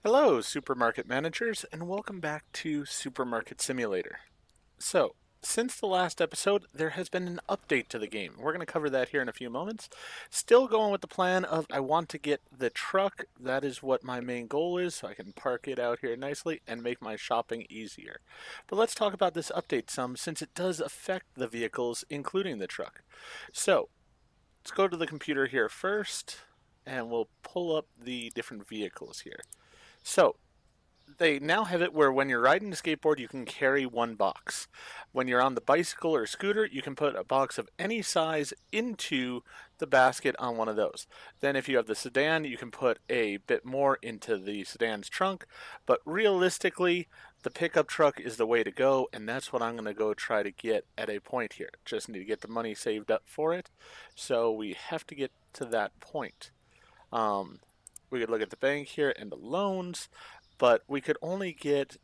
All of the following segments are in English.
Hello, supermarket managers, and welcome back to Supermarket Simulator. So, since the last episode, there has been an update to the game. We're going to cover that here in a few moments. Still going with the plan of I want to get the truck. That is what my main goal is, so I can park it out here nicely and make my shopping easier. But let's talk about this update some, since it does affect the vehicles, including the truck. So, let's go to the computer here first, and we'll pull up the different vehicles here. So, they now have it where when you're riding a skateboard, you can carry one box. When you're on the bicycle or scooter, you can put a box of any size into the basket on one of those. Then, if you have the sedan, you can put a bit more into the sedan's trunk. But realistically, the pickup truck is the way to go, and that's what I'm going to go try to get at a point here. Just need to get the money saved up for it. So, we have to get to that point. Um, we could look at the bank here and the loans, but we could only get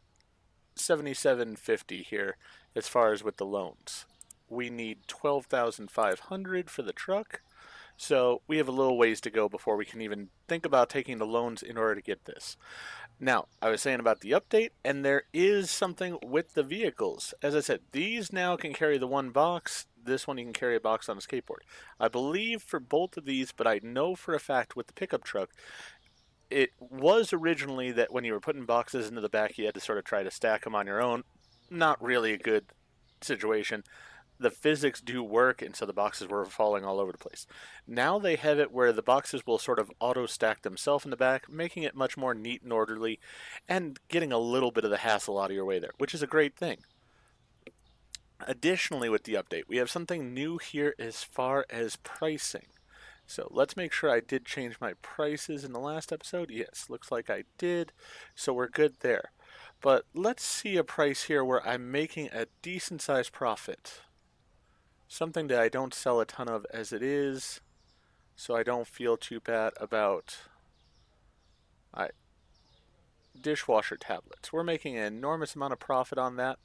7750 here as far as with the loans. We need 12,500 for the truck. So we have a little ways to go before we can even think about taking the loans in order to get this. Now, I was saying about the update, and there is something with the vehicles. As I said, these now can carry the one box. This one you can carry a box on a skateboard. I believe for both of these, but I know for a fact with the pickup truck, it was originally that when you were putting boxes into the back, you had to sort of try to stack them on your own. Not really a good situation. The physics do work, and so the boxes were falling all over the place. Now they have it where the boxes will sort of auto stack themselves in the back, making it much more neat and orderly, and getting a little bit of the hassle out of your way there, which is a great thing. Additionally, with the update, we have something new here as far as pricing. So let's make sure I did change my prices in the last episode. Yes, looks like I did. So we're good there. But let's see a price here where I'm making a decent sized profit. Something that I don't sell a ton of as it is, so I don't feel too bad about I, dishwasher tablets. We're making an enormous amount of profit on that.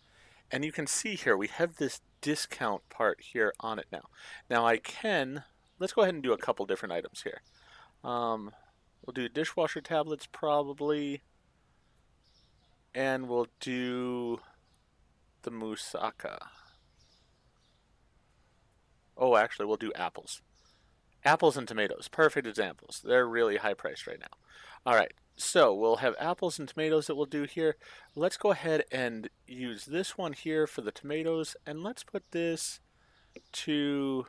And you can see here, we have this discount part here on it now. Now let's go ahead and do a couple different items here. Um, we'll do dishwasher tablets probably, and we'll do the moussaka. Oh, actually, we'll do apples. Apples and tomatoes, perfect examples. They're really high priced right now. All right, so we'll have apples and tomatoes that we'll do here. Let's go ahead and use this one here for the tomatoes, and let's put this to,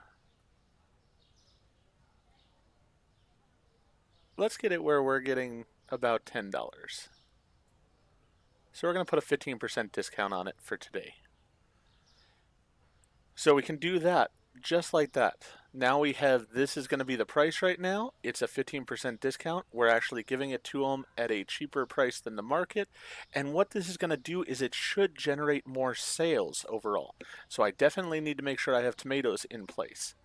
let's get it where we're getting about $10. So we're going to put a 15% discount on it for today. So we can do that just like that. Now we have, this is going to be the price right now. It's a 15% discount. We're actually giving it to them at a cheaper price than the market. And what this is going to do is it should generate more sales overall. So I definitely need to make sure I have tomatoes in place.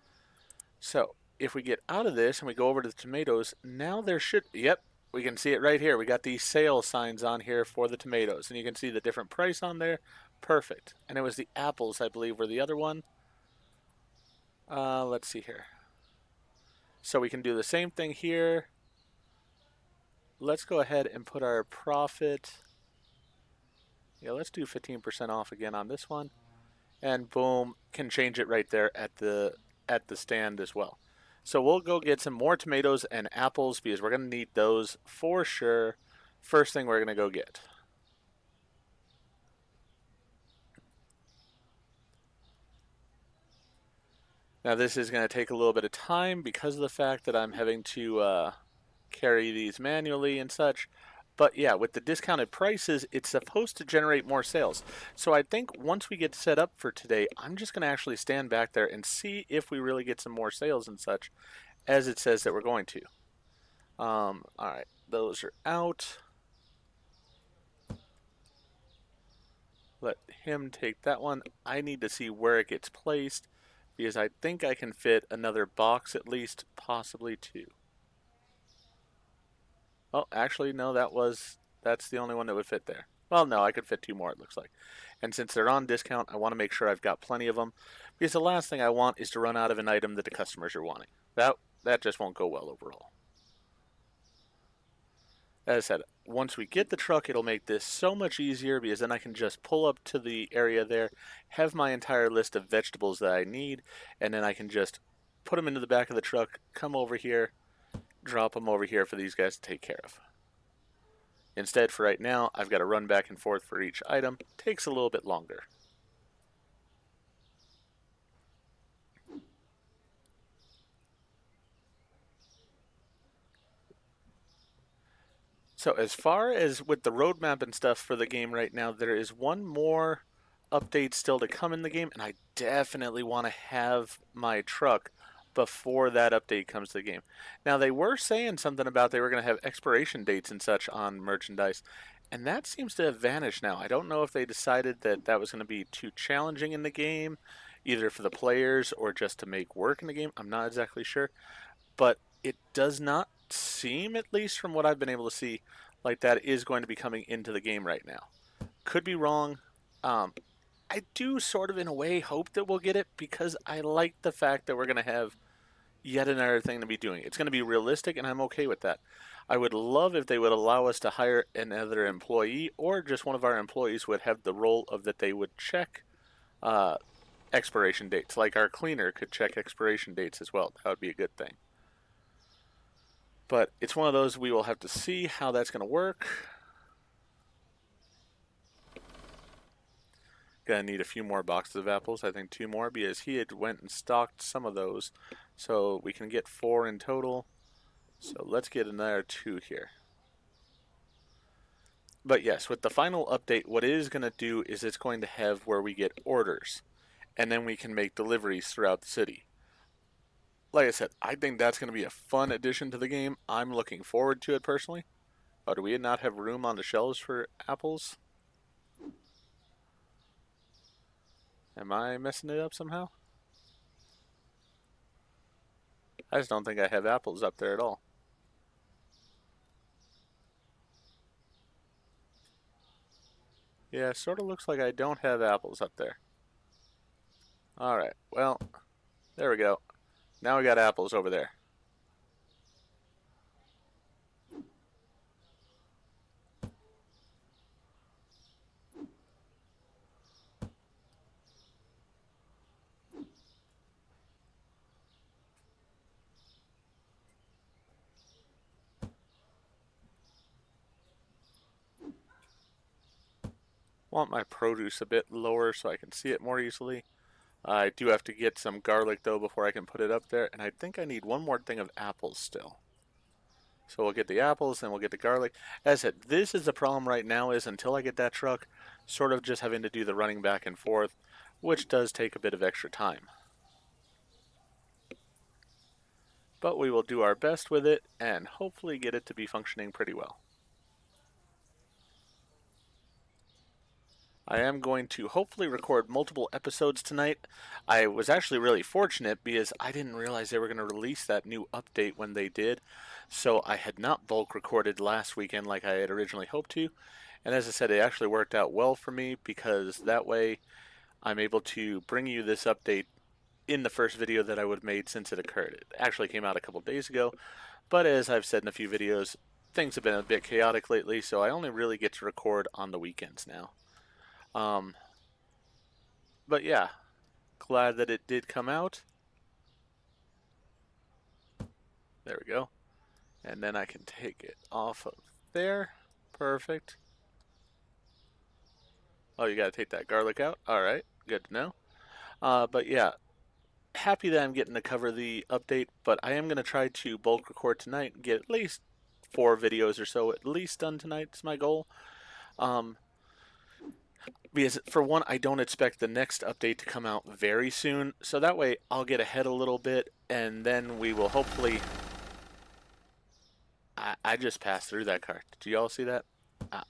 So if we get out of this and we go over to the tomatoes, now there should, yep, we can see it right here. We got these sale signs on here for the tomatoes, and you can see the different price on there. Perfect. And it was the apples, I believe, were the other one. Let's see here. So we can do the same thing here. Let's go ahead and put our profit. Yeah, let's do 15% off again on this one. And boom, can change it right there at the stand as well. So we'll go get some more tomatoes and apples because we're going to need those for sure. First thing we're going to go get. Now this is going to take a little bit of time because of the fact that I'm having to carry these manually and such. But yeah, with the discounted prices, it's supposed to generate more sales. So I think once we get set up for today, I'm just going to actually stand back there and see if we really get some more sales and such, as it says that we're going to. All right, those are out. Let him take that one. I need to see where it gets placed because I think I can fit another box at least, possibly two. Oh, actually, no, that's the only one that would fit there. Well, no, I could fit two more, it looks like. And since they're on discount, I want to make sure I've got plenty of them because the last thing I want is to run out of an item that the customers are wanting. That just won't go well overall. As I said, once we get the truck, it'll make this so much easier because then I can just pull up to the area there, have my entire list of vegetables that I need, and then I can just put them into the back of the truck, come over here, drop them over here for these guys to take care of. Instead, for right now, I've got to run back and forth for each item. Takes a little bit longer. So as far as with the roadmap and stuff for the game right now, there is one more update still to come in the game, and I definitely want to have my truck before that update comes to the game. Now, they were saying something about they were going to have expiration dates and such on merchandise, and that seems to have vanished now. I don't know if they decided that that was going to be too challenging in the game, either for the players or just to make work in the game. I'm not exactly sure, but it does not seem, at least from what I've been able to see, like that is going to be coming into the game right now. Could be wrong. I do sort of in a way hope that we'll get it because I like the fact that we're going to have yet another thing to be doing. It's going to be realistic and I'm okay with that. I would love if they would allow us to hire another employee or just one of our employees would have the role of that they would check expiration dates. Like our cleaner could check expiration dates as well. That would be a good thing. But it's one of those we will have to see how that's going to work. Gonna need a few more boxes of apples. I think 2 more because he had went and stocked some of those. So we can get 4 in total. So let's get another 2 here. But yes, with the final update, what it is going to do is it's going to have where we get orders. And then we can make deliveries throughout the city. Like I said, I think that's going to be a fun addition to the game. I'm looking forward to it personally. Oh, do we not have room on the shelves for apples? Am I messing it up somehow? I just don't think I have apples up there at all. Yeah, it sort of looks like I don't have apples up there. Alright, well, there we go. Now we got apples over there. Want my produce a bit lower so I can see it more easily. I do have to get some garlic though before I can put it up there, and I think I need one more thing of apples still. So we'll get the apples, then we'll get the garlic. As I said, this is the problem right now is until I get that truck, sort of just having to do the running back and forth, which does take a bit of extra time. But we will do our best with it and hopefully get it to be functioning pretty well. I am going to hopefully record multiple episodes tonight. I was actually really fortunate because I didn't realize they were going to release that new update when they did. So I had not bulk recorded last weekend like I had originally hoped to. And as I said, it actually worked out well for me because that way I'm able to bring you this update in the first video that I would have made since it occurred. It actually came out a couple days ago, but as I've said in a few videos, things have been a bit chaotic lately, so I only really get to record on the weekends now. But yeah, glad that it did come out. There we go. And then I can take it off of there. Perfect. Oh, you gotta take that garlic out. Alright, good to know. But yeah, happy that I'm getting to cover the update, but I am gonna try to bulk record tonight and get at least 4 videos or so at least done tonight is my goal. Because for one, I don't expect the next update to come out very soon, so that way I'll get ahead a little bit, and then we will hopefully... I just passed through that car. Did you all see that?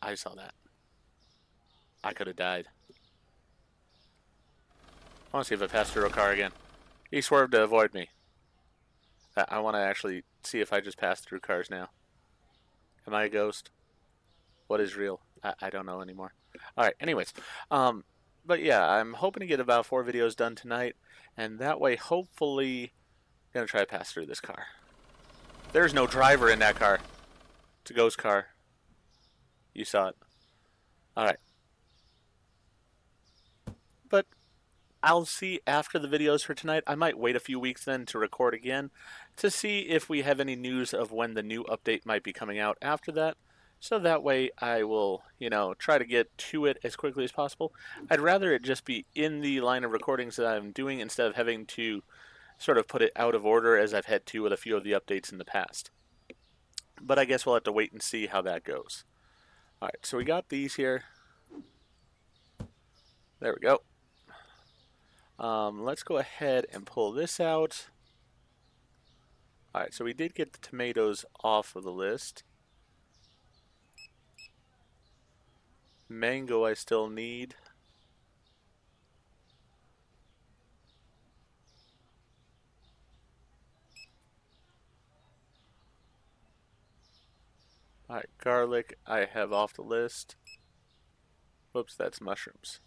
I saw that. I could have died. I want to see if I passed through a car again. He swerved to avoid me. I want to actually see if I just passed through cars now. Am I a ghost? What is real? I don't know anymore. Alright, anyways. But yeah, I'm hoping to get about 4 videos done tonight. And that way, hopefully, I'm going to try to pass through this car. There's no driver in that car. It's a ghost car. You saw it. All right. But I'll see after the videos for tonight. I might wait a few weeks then to record again to see if we have any news of when the new update might be coming out after that. So that way I will, try to get to it as quickly as possible. I'd rather it just be in the line of recordings that I'm doing instead of having to sort of put it out of order as I've had to with a few of the updates in the past. But I guess we'll have to wait and see how that goes. Alright, so we got these here. There we go. Let's go ahead and pull this out. Alright, so we did get the tomatoes off of the list. Mango I still need. Alright, garlic I have off the list. Whoops, that's mushrooms.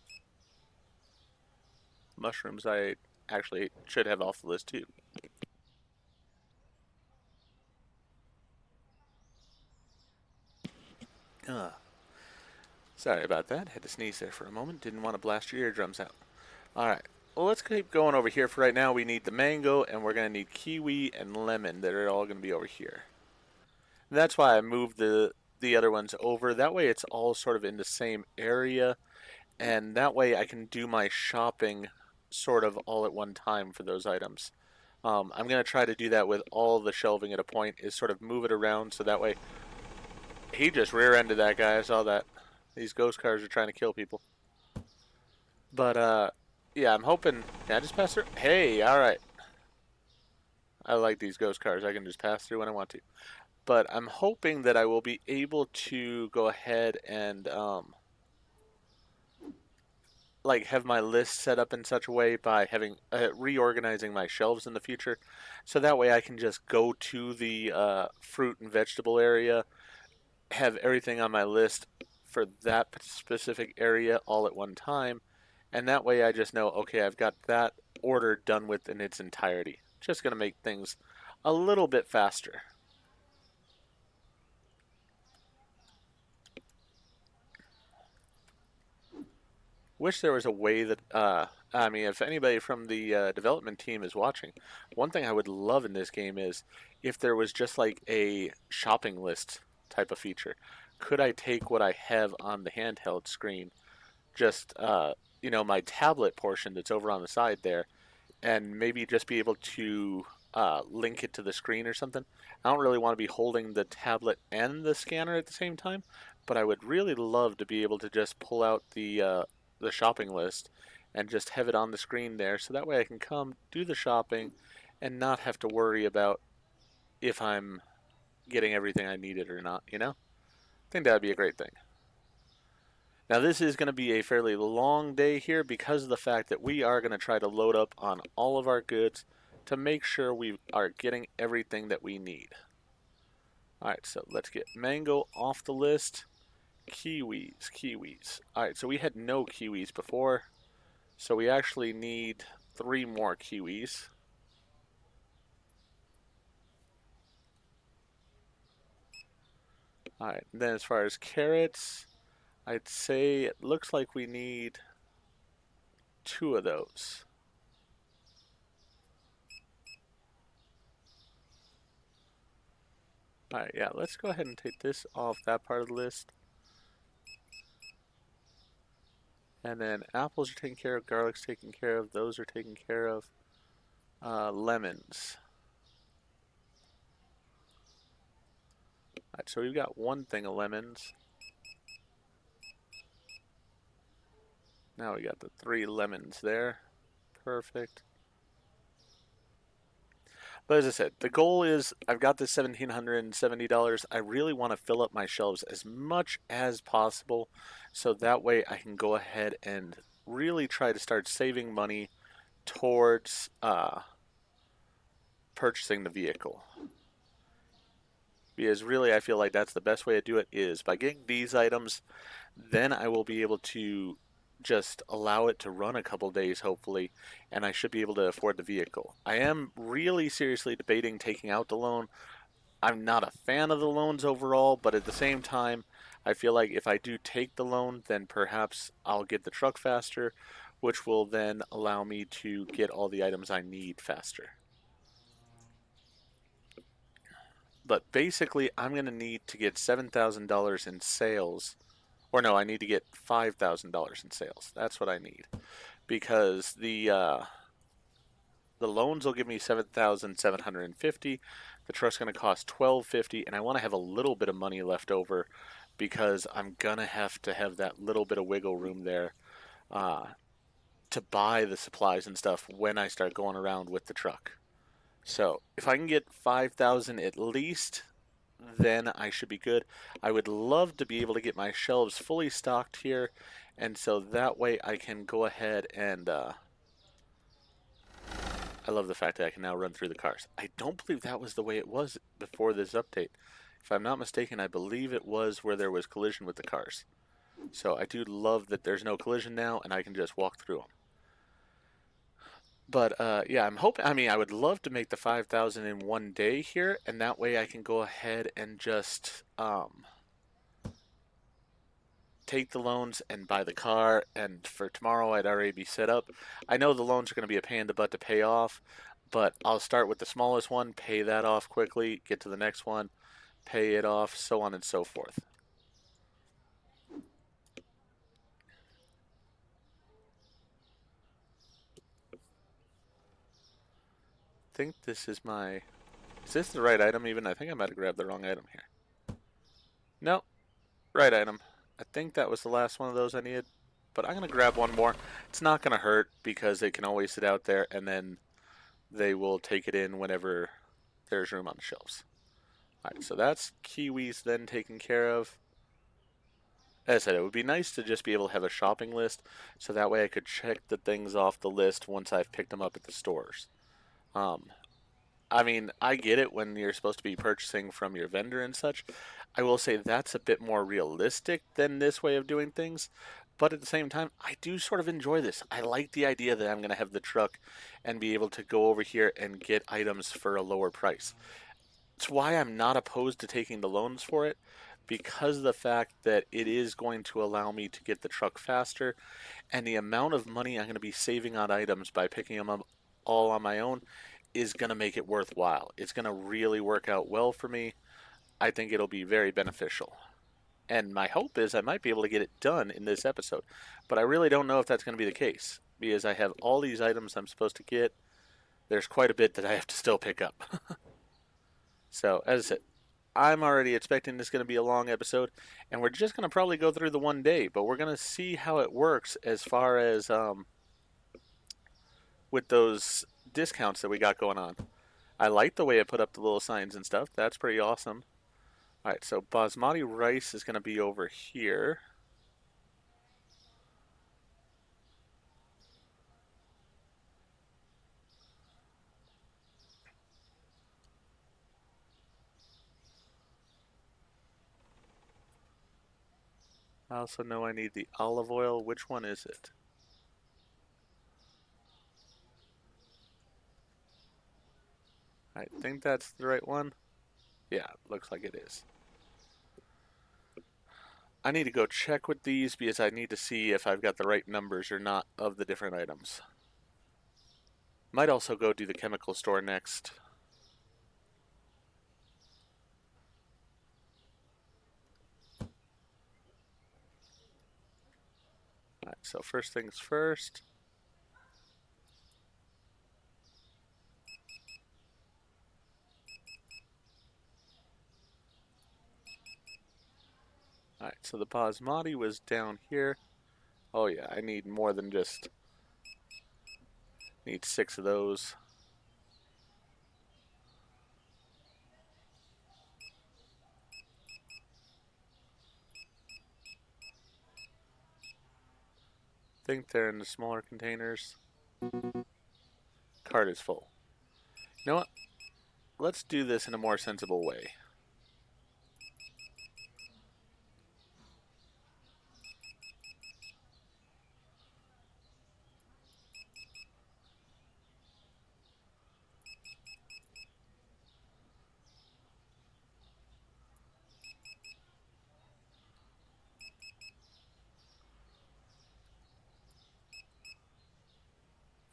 Mushrooms I actually should have off the list too. Sorry about that. Had to sneeze there for a moment. Didn't want to blast your eardrums out. Alright, well let's keep going over here. For right now we need the mango and we're going to need kiwi and lemon that are all going to be over here. And that's why I moved the other ones over. That way it's all sort of in the same area, and that way I can do my shopping sort of all at one time for those items. I'm going to try to do that with all the shelving at a point, is sort of move it around so that way... He just rear-ended that guy, I saw that. These ghost cars are trying to kill people. But, yeah, I'm hoping... Can I just pass through? Hey, alright. I like these ghost cars. I can just pass through when I want to. But I'm hoping that I will be able to go ahead and like have my list set up in such a way by having reorganizing my shelves in the future, so that way I can just go to the fruit and vegetable area, have everything on my list for that specific area all at one time, and that way I just know, okay, I've got that order done with in its entirety. Just going to make things a little bit faster. Wish there was a way that, I mean, if anybody from the development team is watching, one thing I would love in this game is if there was just like a shopping list type of feature. Could I take what I have on the handheld screen, just, my tablet portion that's over on the side there, and maybe just be able to link it to the screen or something? I don't really want to be holding the tablet and the scanner at the same time, but I would really love to be able to just pull out the shopping list and just have it on the screen there, so that way I can come do the shopping and not have to worry about if I'm getting everything I needed or not, I think that would be a great thing. Now this is going to be a fairly long day here because of the fact that we are going to try to load up on all of our goods to make sure we are getting everything that we need. Alright, so let's get mango off the list. Kiwis. Alright, so we had no kiwis before, so we actually need 3 more kiwis. Alright, then as far as carrots, I'd say it looks like we need 2 of those. Alright, yeah, let's go ahead and take this off that part of the list. And then apples are taken care of, garlic's taken care of, those are taken care of. Lemons. Alright, so we've got 1 thing of lemons. Now we got the 3 lemons there. Perfect. But as I said, the goal is I've got this $1,770. I really want to fill up my shelves as much as possible, so that way I can go ahead and really try to start saving money towards purchasing the vehicle. Because really I feel like that's the best way to do it, is by getting these items, then I will be able to just allow it to run a couple days hopefully, and I should be able to afford the vehicle. I am really seriously debating taking out the loan. I'm not a fan of the loans overall, but at the same time, I feel like if I do take the loan, then perhaps I'll get the truck faster, which will then allow me to get all the items I need faster. But basically, I'm going to need to get $7,000 in sales. Or no, I need to get $5,000 in sales. That's what I need. Because the loans will give me 7,750. The truck's going to cost 1,250, and I want to have a little bit of money left over because I'm going to have that little bit of wiggle room there uh, to buy the supplies and stuff when I start going around with the truck. So if I can get 5,000 at least, then I should be good. I would love to be able to get my shelves fully stocked here, and so that way I can go ahead and I love the fact that I can now run through the cars. I don't believe that was the way it was before this update. If I'm not mistaken, I believe it was where there was collision with the cars. So I do love that there's no collision now and I can just walk through them. But yeah, I'm hoping. I mean, I would love to make the 5,000 in one day here, and that way I can go ahead and just take the loans and buy the car. And for tomorrow, I'd already be set up. I know the loans are going to be a pain in the butt to pay off, but I'll start with the smallest one, pay that off quickly, get to the next one, pay it off, so on and so forth. I think this is my... Is this the right item even? I think I might have grabbed the wrong item here. No, right item. I think that was the last one of those I needed, but I'm going to grab one more. It's not going to hurt because it can always sit out there and then they will take it in whenever there's room on the shelves. Alright, so that's kiwis then taken care of. As I said, it would be nice to just be able to have a shopping list so that way I could check the things off the list once I've picked them up at the stores. Um, I mean, I get it when you're supposed to be purchasing from your vendor and such. I will say that's a bit more realistic than this way of doing things. But at the same time, I do sort of enjoy this. I like the idea that I'm going to have the truck and be able to go over here and get items for a lower price. It's why I'm not opposed to taking the loans for it, because of the fact that it is going to allow me to get the truck faster, and the amount of money I'm going to be saving on items by picking them up all on my own is going to make it worthwhile. It's going to really work out well for me. I think it'll be very beneficial. And my hope is I might be able to get it done in this episode. But I really don't know if that's going to be the case, because I have all these items I'm supposed to get. There's quite a bit that I have to still pick up. So, as I said, I'm already expecting this going to be a long episode, and we're just going to probably go through the one day, but we're going to see how it works as far as with those discounts that we got going on. I like the way it put up the little signs and stuff. That's pretty awesome. Alright, so basmati rice is going to be over here. I also know I need the olive oil. Which one is it? I think that's the right one. Yeah, looks like it is. I need to go check with these because I need to see if I've got the right numbers or not of the different items. Might also go do the chemical store next. Alright, so first things first. Alright, so the basmati was down here. Oh yeah, I need more than just... Need 6 of those. Think they're in the smaller containers. Cart is full. You know what? Let's do this in a more sensible way.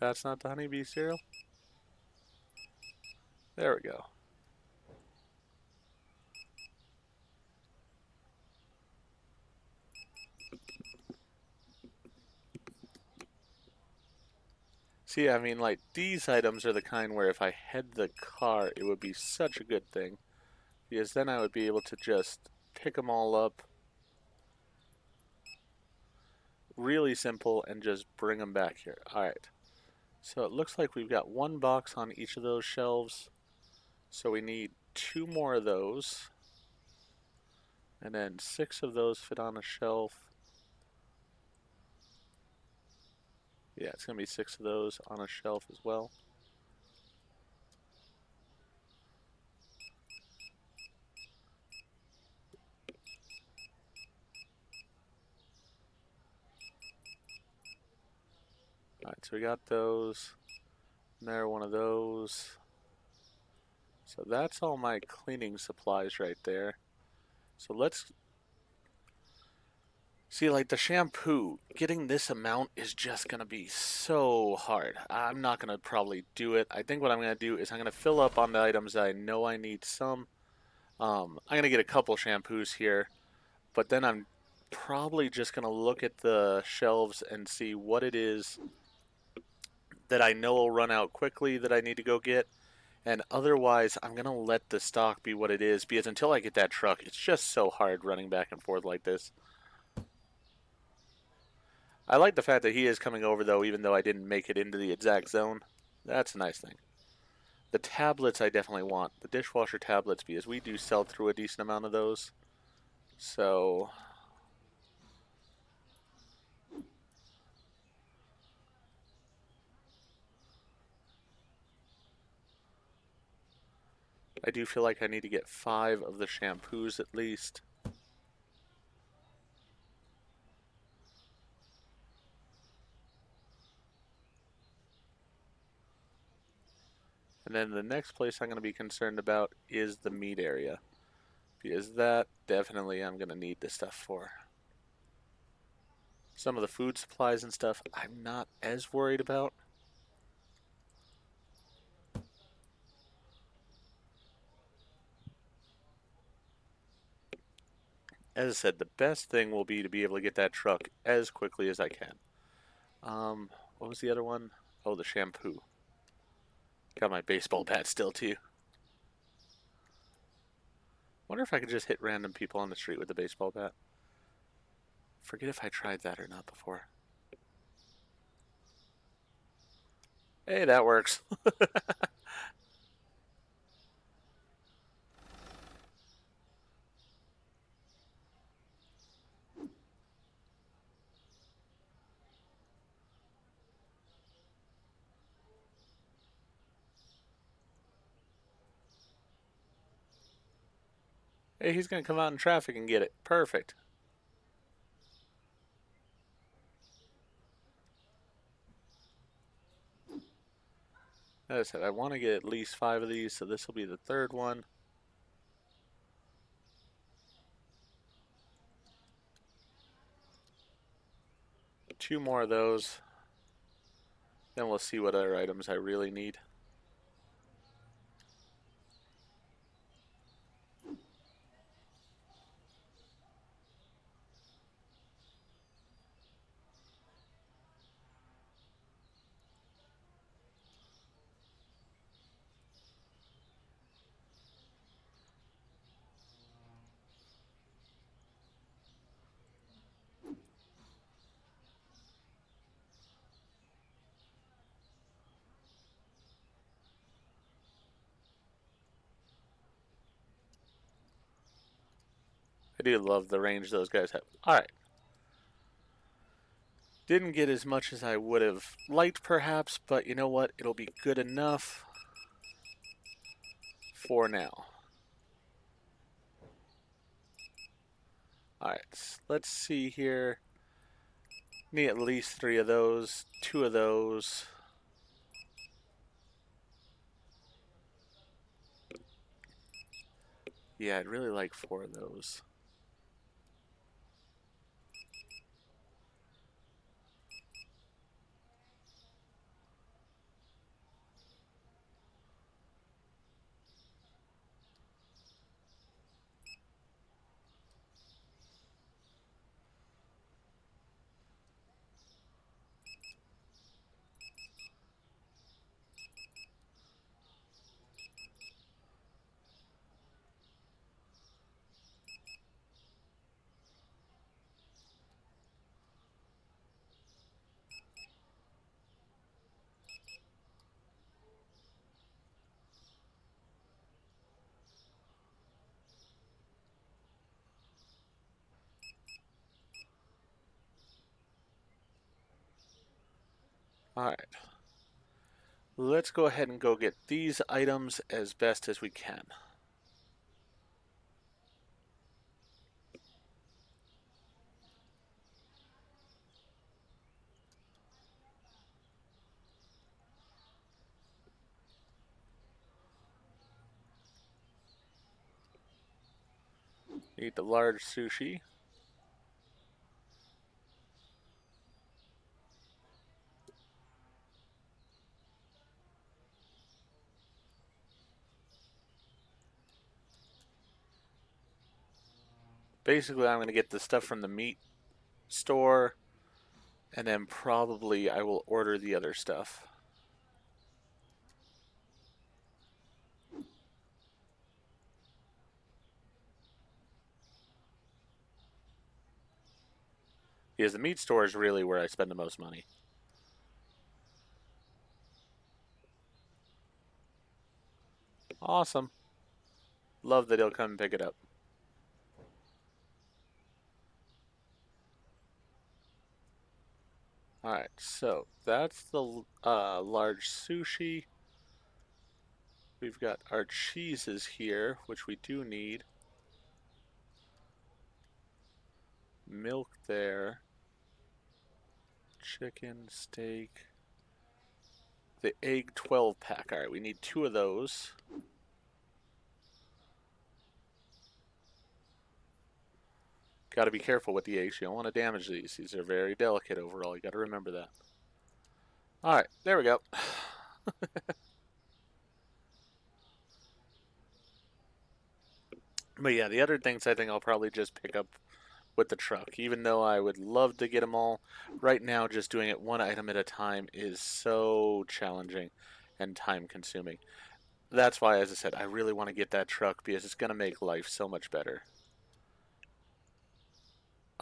That's not the honeybee cereal? There we go. See, I mean, like, these items are the kind where if I had the car, it would be such a good thing. Because then I would be able to just pick them all up. Really simple and just bring them back here. Alright. So it looks like we've got one box on each of those shelves. So we need 2 more of those. And then 6 of those fit on a shelf. Yeah, it's going to be 6 of those on a shelf as well. Alright, so we got those. And there, one of those. So that's all my cleaning supplies right there. So let's see, like the shampoo, getting this amount is just going to be so hard. I'm not going to probably do it. I think what I'm going to do is I'm going to fill up on the items that I know I need some. I'm going to get a couple shampoos here, but then I'm probably just going to look at the shelves and see what it is that I know will run out quickly that I need to go get. And otherwise, I'm going to let the stock be what it is, because until I get that truck, it's just so hard running back and forth like this. I like the fact that he is coming over, though, even though I didn't make it into the exact zone. That's a nice thing. The tablets I definitely want. The dishwasher tablets, because we do sell through a decent amount of those. So I do feel like I need to get 5 of the shampoos at least. And then the next place I'm going to be concerned about is the meat area, because that definitely I'm going to need this stuff for. Some of the food supplies and stuff I'm not as worried about. As I said, the best thing will be to be able to get that truck as quickly as I can. What was the other one? Oh, the shampoo. Got my baseball bat still, too. Wonder if I could just hit random people on the street with the baseball bat. Forget if I tried that or not before. Hey, that works. Hey, he's going to come out in traffic and get it. Perfect. As I said, I want to get at least 5 of these, so this will be the third one. Two more of those. Then we'll see what other items I really need. I do love the range those guys have. Alright. Didn't get as much as I would have liked, perhaps, but you know what? It'll be good enough for now. Alright, let's see here. Need at least 3 of those, 2 of those. Yeah, I'd really like 4 of those. Alright. Let's go ahead and go get these items as best as we can. Eat the large sushi. Basically, I'm going to get the stuff from the meat store, and then probably I will order the other stuff. Because the meat store is really where I spend the most money. Awesome. Love that he'll come and pick it up. Alright, so that's the large sushi. We've got our cheeses here, which we do need. Milk there. Chicken, steak. The egg 12 pack. Alright, we need 2 of those. Got to be careful with the eggs. You don't want to damage these. These are very delicate overall. You got to remember that. Alright, there we go. But yeah, the other things I think I'll probably just pick up with the truck. Even though I would love to get them all, right now just doing it one item at a time is so challenging and time consuming. That's why, as I said, I really want to get that truck because it's going to make life so much better.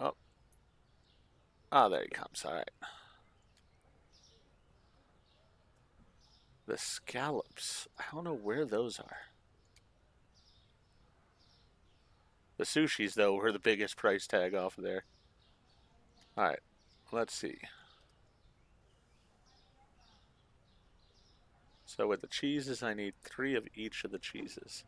Oh. Ah, there he comes. Alright. The scallops. I don't know where those are. The sushis, though, were the biggest price tag off of there. Alright, let's see. So with the cheeses, I need 3 of each of the cheeses.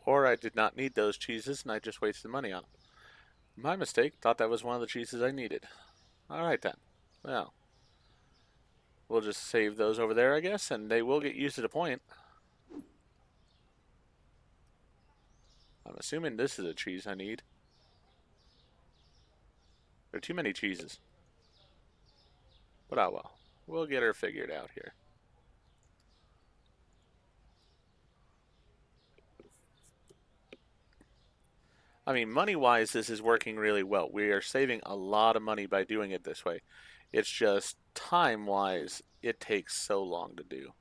Or I did not need those cheeses and I just wasted money on them. My mistake. Thought that was one of the cheeses I needed. Alright then. Well, we'll just save those over there, I guess, and they will get used at a point. I'm assuming this is a cheese I need. There are too many cheeses. But oh well. We'll get her figured out here. I mean, money-wise, this is working really well. We are saving a lot of money by doing it this way. It's just time-wise, it takes so long to do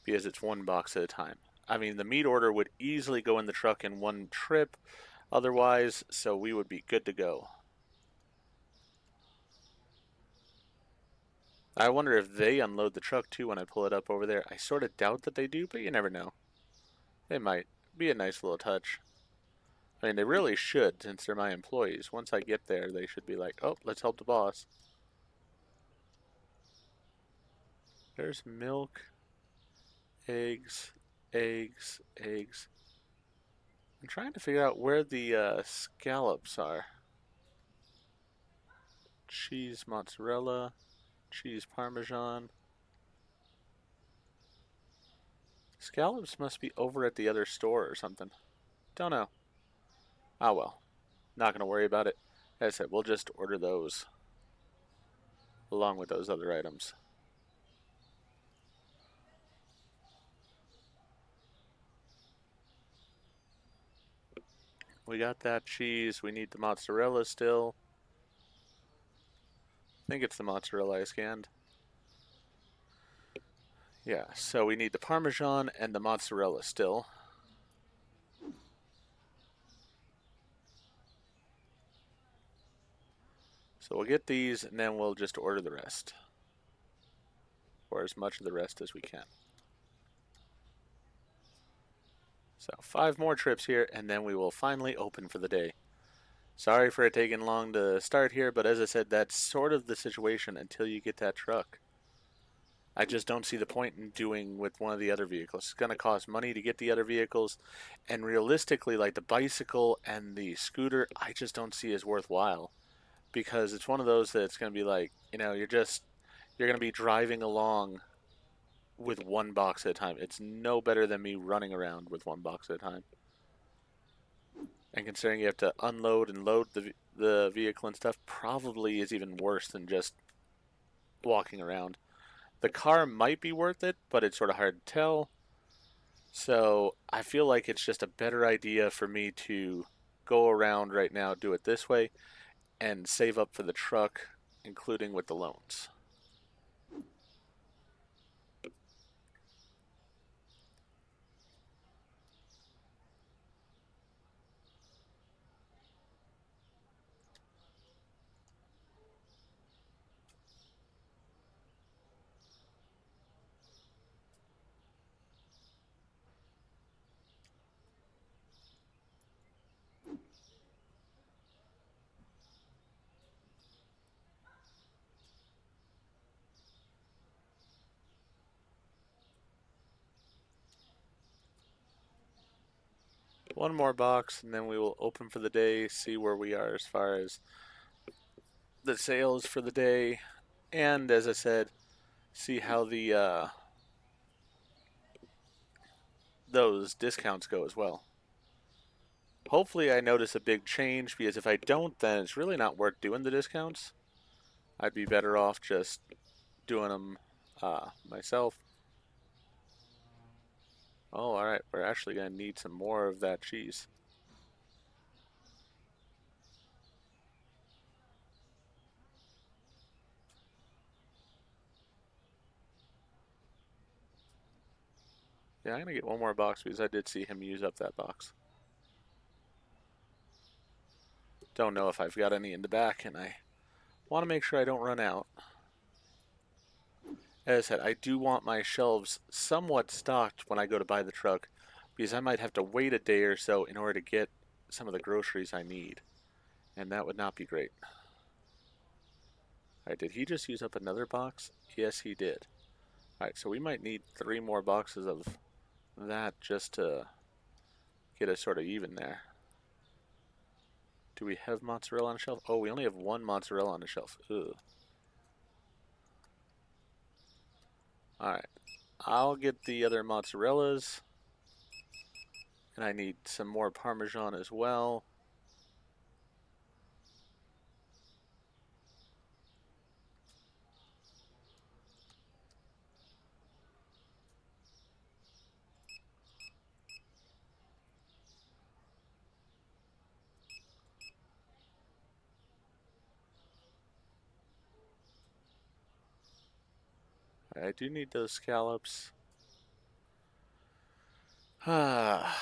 because it's 1 box at a time. I mean, the meat order would easily go in the truck in 1 trip otherwise, so we would be good to go. I wonder if they unload the truck too when I pull it up over there. I sort of doubt that they do, but you never know. They might. Be a nice little touch. I mean, they really should, since they're my employees. Once I get there, they should be like, oh, let's help the boss. There's milk, eggs, eggs, eggs. I'm trying to figure out where the scallops are. Cheese mozzarella, cheese parmesan. Scallops must be over at the other store or something. Don't know. Ah well. Not going to worry about it. As I said, we'll just order those along with those other items. We got that cheese. We need the mozzarella still. I think it's the mozzarella I scanned. Yeah, so we need the Parmesan and the mozzarella still. So we'll get these and then we'll just order the rest. Or as much of the rest as we can. So 5 more trips here and then we will finally open for the day. Sorry for it taking long to start here, but as I said, that's sort of the situation until you get that truck. I just don't see the point in doing with one of the other vehicles. It's going to cost money to get the other vehicles, and realistically, like the bicycle and the scooter, I just don't see as worthwhile because it's one of those that's going to be like, you're going to be driving along with one box at a time. It's no better than me running around with one box at a time. And considering you have to unload and load the vehicle and stuff, probably is even worse than just walking around. The car might be worth it, but it's sort of hard to tell. So I feel like it's just a better idea for me to go around right now, do it this way, and save up for the truck, including with the loans. One more box, and then we will open for the day, see where we are as far as the sales for the day, and as I said, see how the those discounts go as well. Hopefully I notice a big change, because if I don't, then it's really not worth doing the discounts. I'd be better off just doing them myself. Oh, alright, we're actually going to need some more of that cheese. Yeah, I'm going to get one more box because I did see him use up that box. Don't know if I've got any in the back, and I want to make sure I don't run out. As I said, I do want my shelves somewhat stocked when I go to buy the truck, because I might have to wait a day or so in order to get some of the groceries I need, and that would not be great. Alright, did he just use up another box? Yes, he did. Alright, so we might need 3 more boxes of that just to get us sort of even there. Do we have mozzarella on the shelf? Oh, we only have 1 mozzarella on the shelf. Ugh. Alright, I'll get the other mozzarellas. And I need some more Parmesan as well. I do need those scallops. Ah.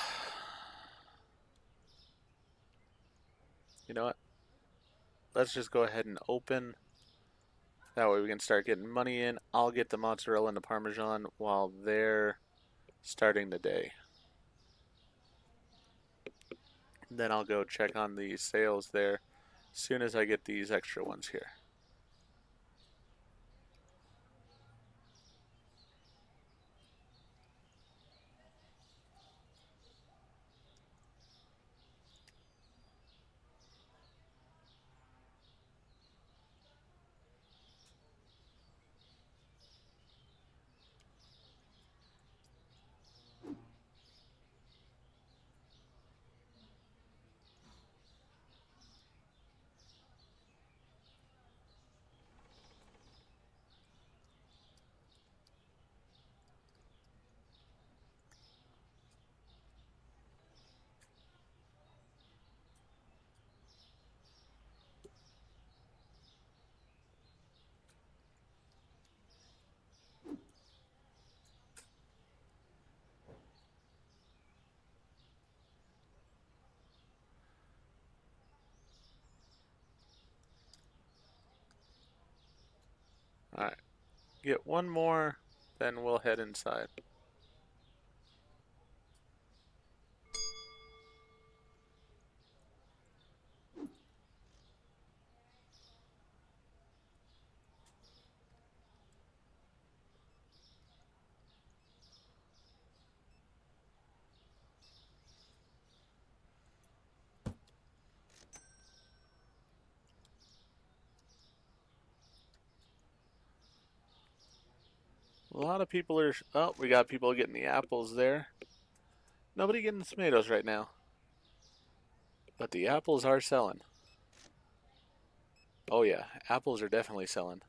You know what? Let's just go ahead and open. That way we can start getting money in. I'll get the mozzarella and the Parmesan while they're starting the day. Then I'll go check on the sales there as soon as I get these extra ones here. Alright, get one more, then we'll head inside. A lot of people are... Oh, we got people getting the apples there. Nobody getting the tomatoes right now. But the apples are selling. Oh yeah, apples are definitely selling.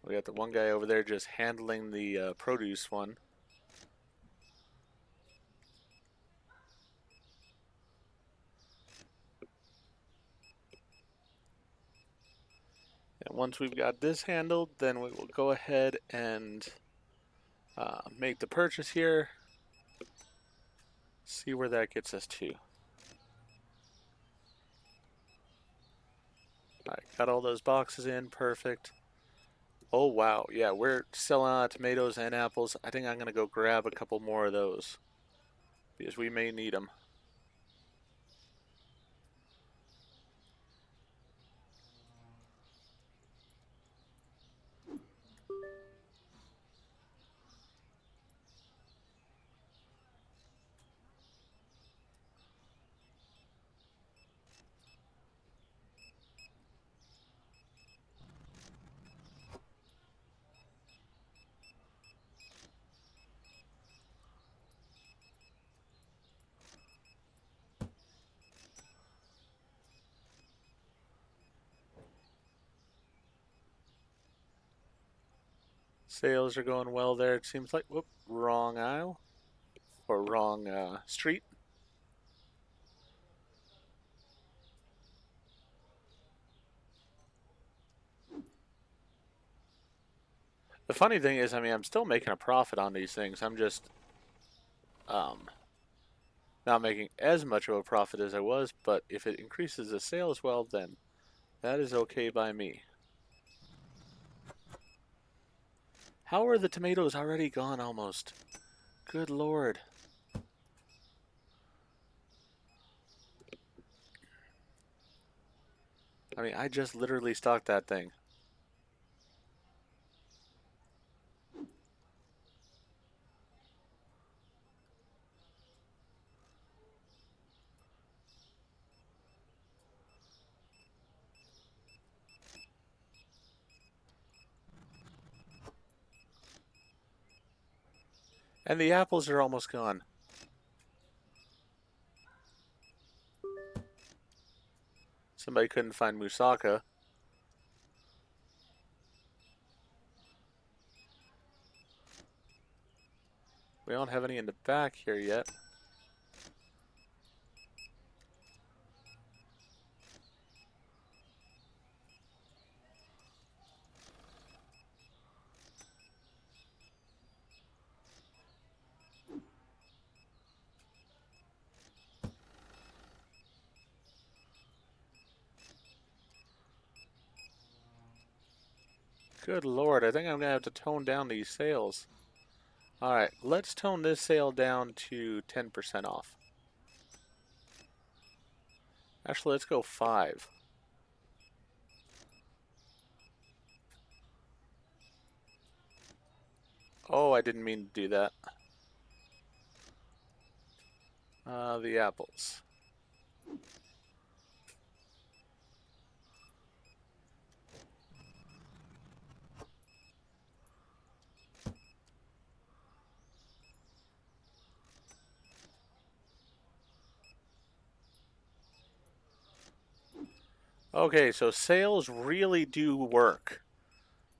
We got the one guy over there just handling the produce one. And once we've got this handled, then we will go ahead and make the purchase here. See where that gets us to. Alright, got all those boxes in, perfect. Oh wow, yeah, we're selling out tomatoes and apples. I think I'm going to go grab a couple more of those, because we may need them. Sales are going well there, it seems like. Whoop, wrong aisle. Or wrong street. The funny thing is, I mean, I'm still making a profit on these things. I'm just not making as much of a profit as I was, but if it increases the sales well, then that is okay by me. How are the tomatoes already gone almost? Good lord. I mean, I just literally stocked that thing. And the apples are almost gone. Somebody couldn't find moussaka. We don't have any in the back here yet. Good lord, I think I'm going to have to tone down these sales. Alright, let's tone this sale down to 10% off. Actually, let's go 5. Oh, I didn't mean to do that. The apples. Okay, so sales really do work.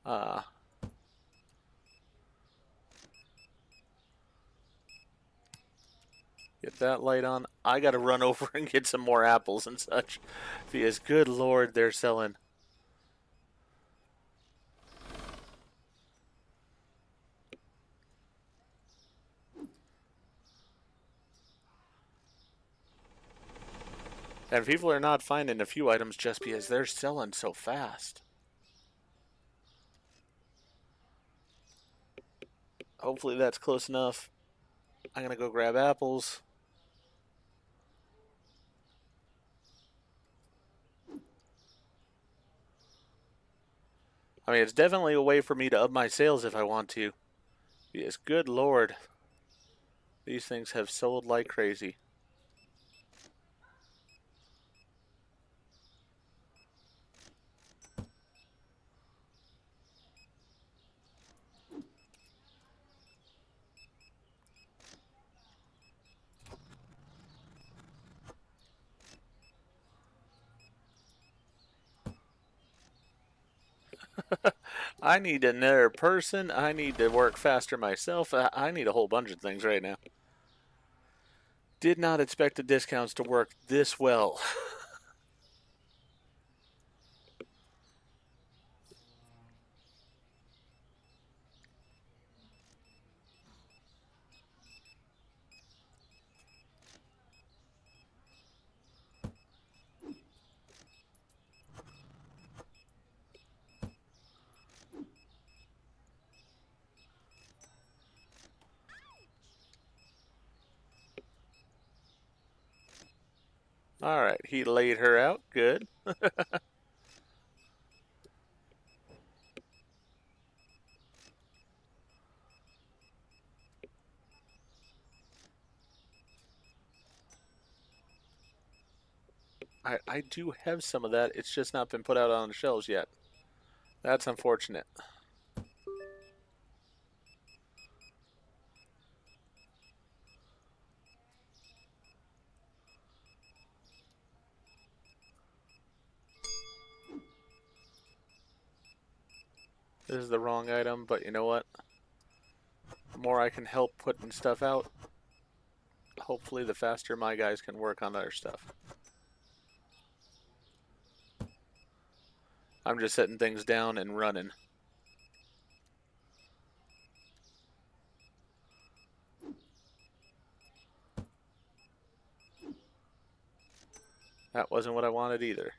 Get that light on. I gotta run over and get some more apples and such. Because, good lord, they're selling. And people are not finding a few items just because they're selling so fast. Hopefully that's close enough. I'm going to go grab apples. I mean, it's definitely a way for me to up my sales if I want to. Yes, good lord. These things have sold like crazy. I need another person. I need to work faster myself. I need a whole bunch of things right now. Did not expect the discounts to work this well. Alright, he laid her out. Good. I do have some of that. It's just not been put out on the shelves yet. That's unfortunate. This is the wrong item, but you know what? The more I can help putting stuff out, hopefully the faster my guys can work on other stuff. I'm just setting things down and running. That wasn't what I wanted either.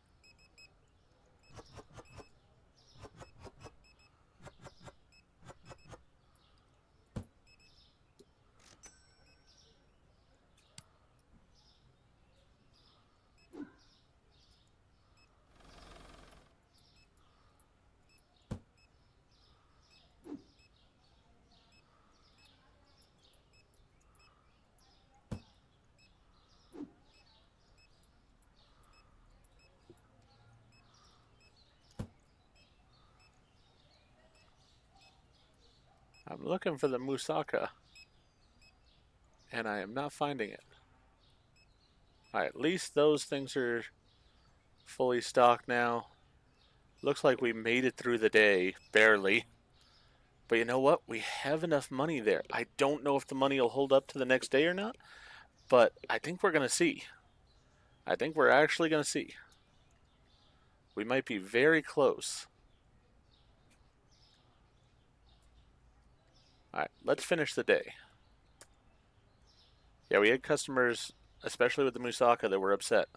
I'm looking for the Moussaka, and I am not finding it. Alright, at least those things are fully stocked now. Looks like we made it through the day, barely. But you know what? We have enough money there. I don't know if the money will hold up to the next day or not, but I think we're going to see. I think we're actually going to see. We might be very close. Alright, let's finish the day. Yeah, we had customers, especially with the Moussaka, that were upset.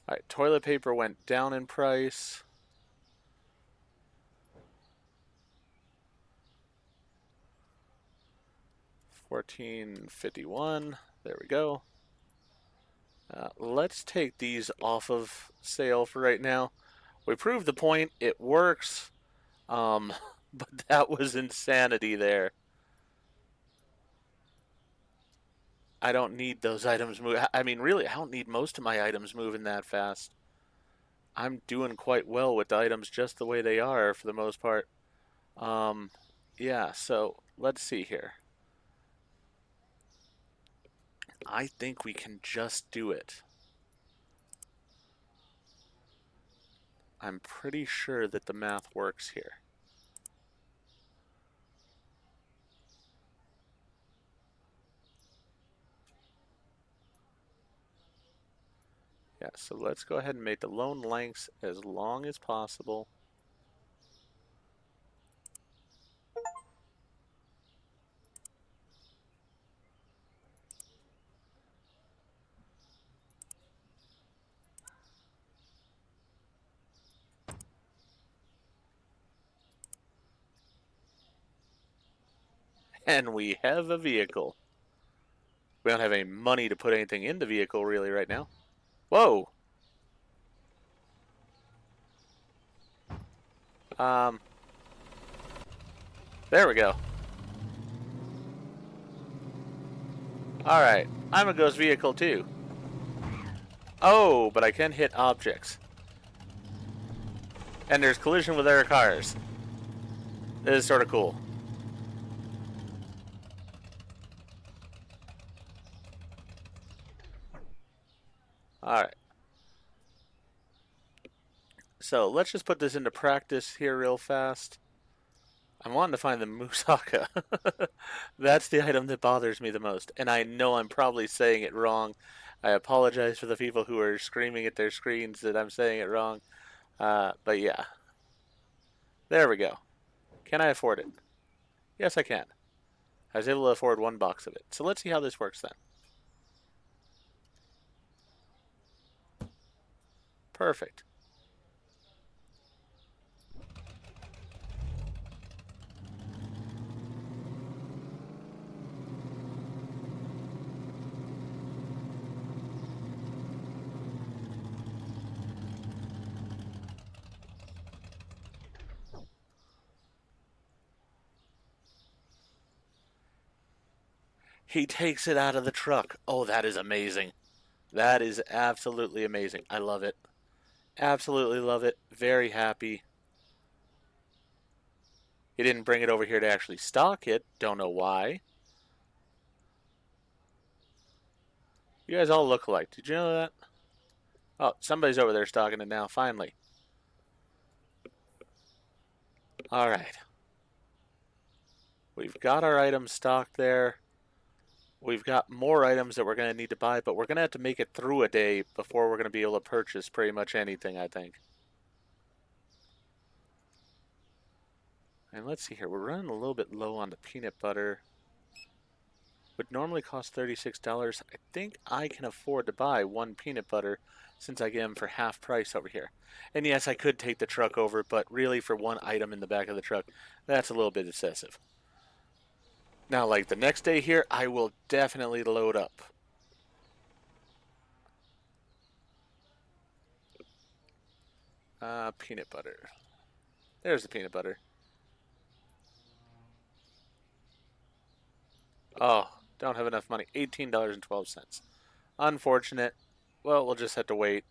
Alright, toilet paper went down in price. $14.51. There we go. Let's take these off of sale for right now. We proved the point. It works. But that was insanity there. I don't need those items move. I mean, really, I don't need most of my items moving that fast. I'm doing quite well with the items just the way they are for the most part. Um, yeah, so let's see here. I think we can just do it. I'm pretty sure that the math works here. Yeah, so let's go ahead and make the loan lengths as long as possible. And we have a vehicle. We don't have any money to put anything in the vehicle really right now. Whoa! There we go. Alright, I'm a ghost vehicle too. Oh, but I can hit objects. And there's collision with other cars. This is sort of cool. Alright. So, let's just put this into practice here real fast. I'm wanting to find the Musaka. That's the item that bothers me the most. And I know I'm probably saying it wrong. I apologize for the people who are screaming at their screens that I'm saying it wrong. But yeah. There we go. Can I afford it? Yes, I can. I was able to afford one box of it. So let's see how this works then. Perfect. He takes it out of the truck. Oh, that is amazing. That is absolutely amazing. I love it. Absolutely love it. Very happy. He didn't bring it over here to actually stock it. Don't know why. You guys all look alike. Did you know that? Oh, somebody's over there stocking it now, finally. Alright. We've got our items stocked there. We've got more items that we're going to need to buy, but we're going to have to make it through a day before we're going to be able to purchase pretty much anything, I think. And let's see here. We're running a little bit low on the peanut butter. Would normally cost $36. I think I can afford to buy one peanut butter since I get them for half price over here. And yes, I could take the truck over, but really for one item in the back of the truck, that's a little bit excessive. Now, like the next day here, I will definitely load up. Peanut butter. There's the peanut butter. Oh, don't have enough money. $18.12. Unfortunate. Well, we'll just have to wait.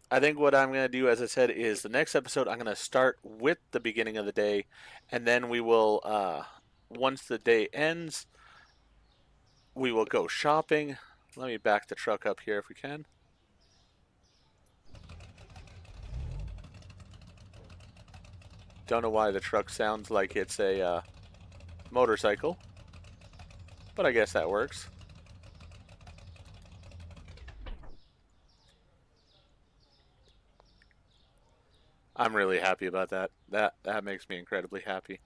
I think what I'm going to do, as I said, is the next episode I'm going to start with the beginning of the day, and then we will, once the day ends, we will go shopping. Let me back the truck up here if we can. Don't know why the truck sounds like it's a motorcycle, but I guess that works. I'm really happy about that. That makes me incredibly happy.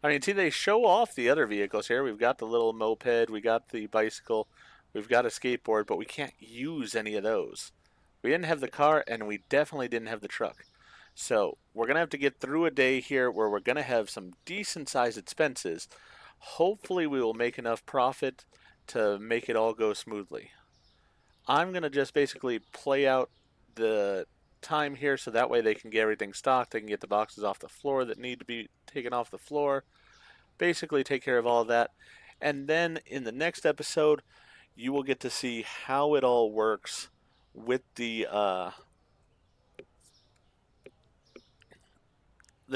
I mean, see, they show off the other vehicles here. We've got the little moped, we got the bicycle, we've got a skateboard, but we can't use any of those. We didn't have the car, and we definitely didn't have the truck. So we're going to have to get through a day here where we're going to have some decent sized expenses. Hopefully we will make enough profit to make it all go smoothly. I'm going to just basically play out the time here so that way they can get everything stocked. They can get the boxes off the floor that need to be taken off the floor. Basically take care of all of that. And then in the next episode, you will get to see how it all works with the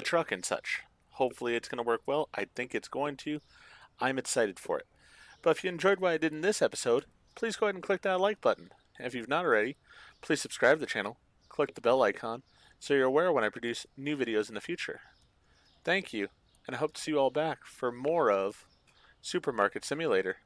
truck and such. Hopefully it's going to work well. I think it's going to. I'm excited for it. But if you enjoyed what I did in this episode, please go ahead and click that like button. And if you've not already, please subscribe to the channel, click the bell icon, so you're aware when I produce new videos in the future. Thank you, and I hope to see you all back for more of Supermarket Simulator.